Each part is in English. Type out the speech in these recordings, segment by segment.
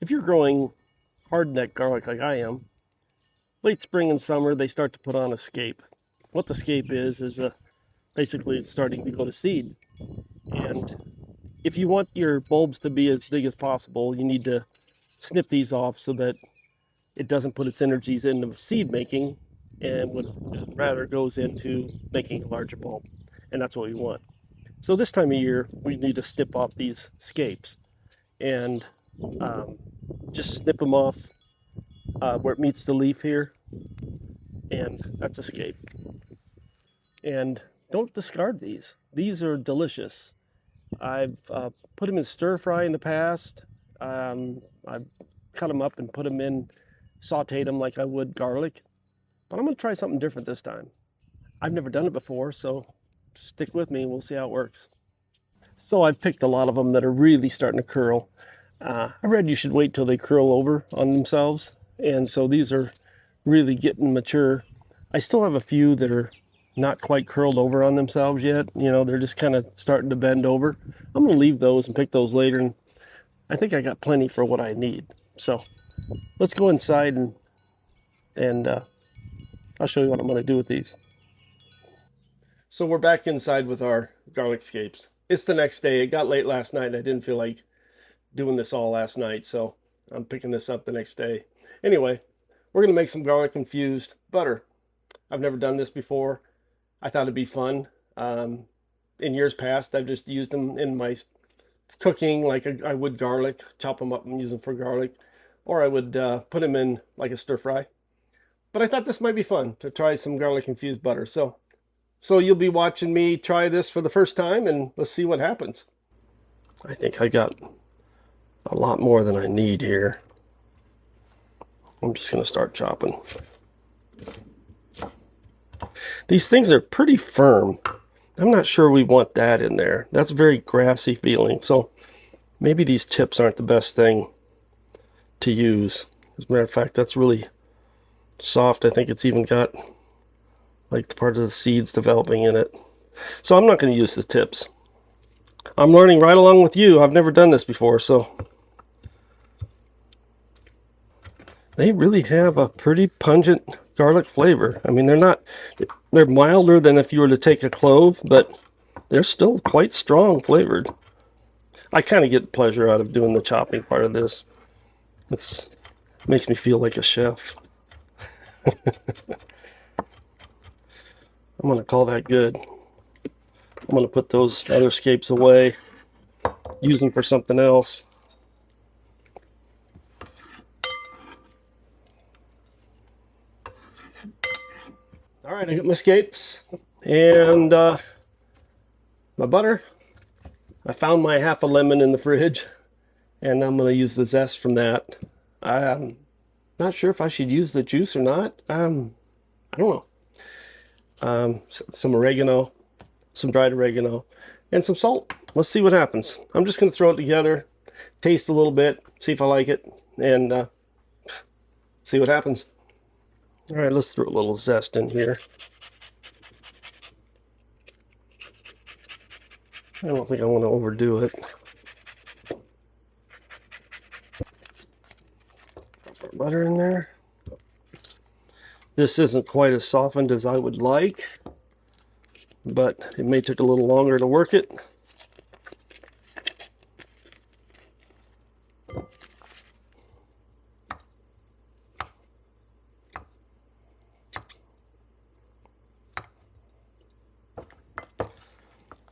If you're growing hardneck garlic like I am, late spring and summer they start to put on a scape. What the scape is basically it's starting to go to seed. And if you want your bulbs to be as big as possible, you need to snip these off so that it doesn't put its energies into seed making and would rather goes into making a larger bulb. And that's what we want. So this time of year, we need to snip off these scapes and um, just snip them off where it meets the leaf here. And that's a scape. And don't discard these. These are delicious. I've put them in stir fry in the past. I've cut them up and put them in, sauteed them like I would garlic. But I'm going to try something different this time. I've never done it before, so stick with me and we'll see how it works. So I've picked a lot of them that are really starting to curl. I read you should wait till they curl over on themselves. And so these are really getting mature. I still have a few that are not quite curled over on themselves yet. You know, they're just kind of starting to bend over. I'm going to leave those and pick those later. And I think I got plenty for what I need. So let's go inside and I'll show you what I'm going to do with these. So we're back inside with our garlic scapes. It's the next day. It got late last night. I didn't feel like doing this all last night, so I'm picking this up the next day. Anyway, we're going to make some garlic infused butter. I've never done this before. I thought it'd be fun. In years past, I've just used them in my cooking like I would garlic, chop them up and use them for garlic, or I would put them in like a stir fry. But I thought this might be fun to try some garlic infused butter. So you'll be watching me try this for the first time, and let's see what happens. I think I got a lot more than I need here. I'm just going to start chopping. These things are pretty firm. I'm not sure we want that in there. That's very grassy feeling. So maybe these tips aren't the best thing to use. As a matter of fact, that's really soft. I think it's even got like the part of the seeds developing in it. So I'm not going to use the tips. I'm learning right along with you. I've never done this before, so they really have a pretty pungent garlic flavor. I mean, they're milder than if you were to take a clove, but they're still quite strong flavored. I kind of get pleasure out of doing the chopping part of this. It makes me feel like a chef. I'm going to call that good. I'm going to put those other scapes away, use them for something else. All right, I got my scapes and my butter. I found my half a lemon in the fridge, and I'm going to use the zest from that. I'm not sure if I should use the juice or not. I don't know. Some oregano, some dried oregano, and some salt. Let's see what happens. I'm just going to throw it together, taste a little bit, see if I like it, and see what happens. All right, let's throw a little zest in here. I don't think I want to overdo it. Put butter in there. This isn't quite as softened as I would like, but it may take a little longer to work it.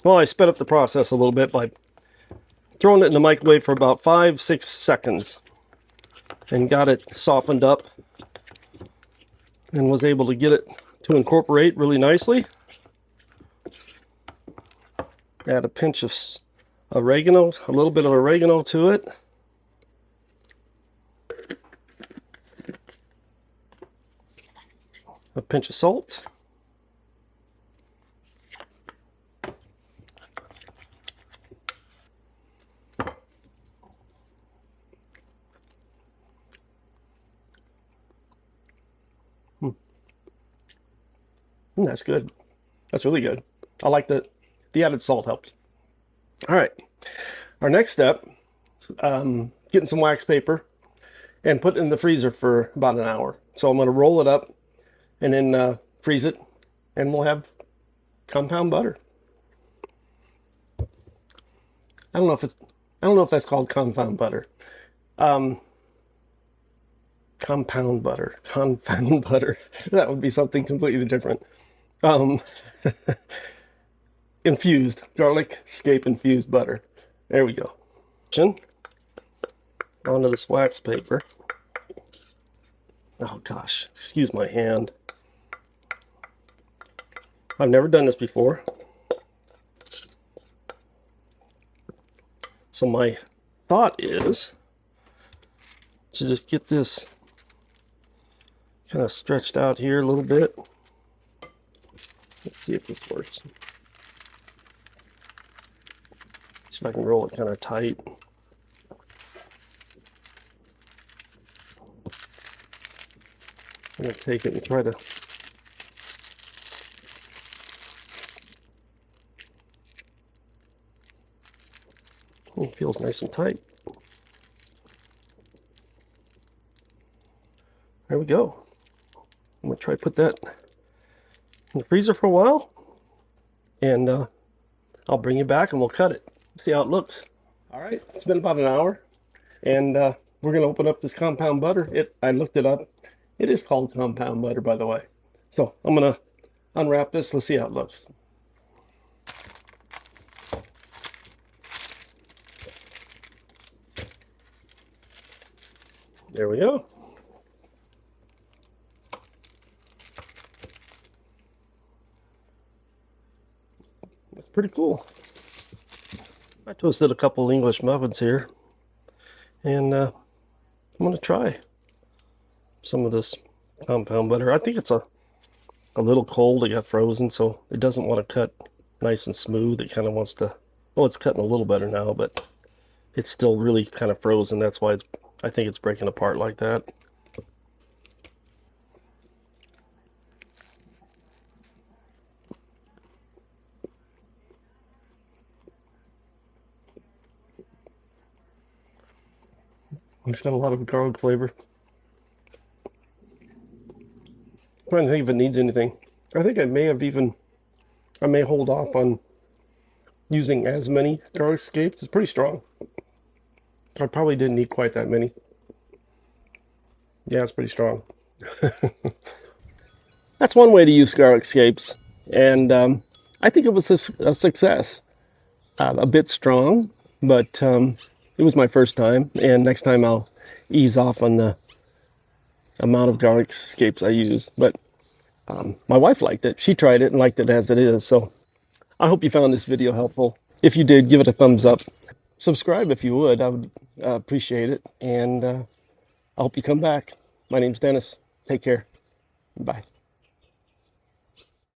Well, I sped up the process a little bit by throwing it in the microwave for about 5-6 seconds and got it softened up and was able to get it to incorporate really nicely. Add a pinch of oregano, a little bit of oregano to it. A pinch of salt. That's good. That's really good. I like the added salt helps. All right. Our next step, getting some wax paper. and put it in the freezer for about an hour. So I'm going to roll it up and then freeze it, and we'll have compound butter. I don't know if that's called compound butter. Compound butter. Confound butter. That would be something completely different. Infused. Garlic Scape infused butter. There we go. Onto this wax paper. Oh gosh, excuse my hand. I've never done this before. So my thought is to just get this kind of stretched out here a little bit. Let's see if this works. See if I can roll it kind of tight. I'm going to take it and try to it feels nice and tight. There we go. I'm going to try to put that in the freezer for a while, and I'll bring you back and we'll cut it. See how it looks. All right, it's been about an hour, and we're going to open up this compound butter. I looked it up. It is called compound butter, by the way. So I'm going to unwrap this. Let's see how it looks. There we go. That's pretty cool. I toasted a couple English muffins here, and I'm going to try some of this compound butter. I think it's a little cold. It got frozen, so it doesn't want to cut nice and smooth. It kind of wants to, well, it's cutting a little better now, but it's still really kind of frozen. That's why I think it's breaking apart like that. It's got a lot of garlic flavor. I'm trying to think if it needs anything. I think I may hold off on using as many garlic scapes. It's pretty strong. I probably didn't need quite that many. Yeah, it's pretty strong. That's one way to use garlic scapes, and I think it was a success. A bit strong, but it was my first time, and next time I'll ease off on the amount of garlic scapes I use. But my wife liked it. She tried it and liked it as it is. So I hope you found this video helpful. If you did, give it a thumbs up. Subscribe if you would. I would appreciate it. And I hope you come back. My name's Dennis. Take care. Bye.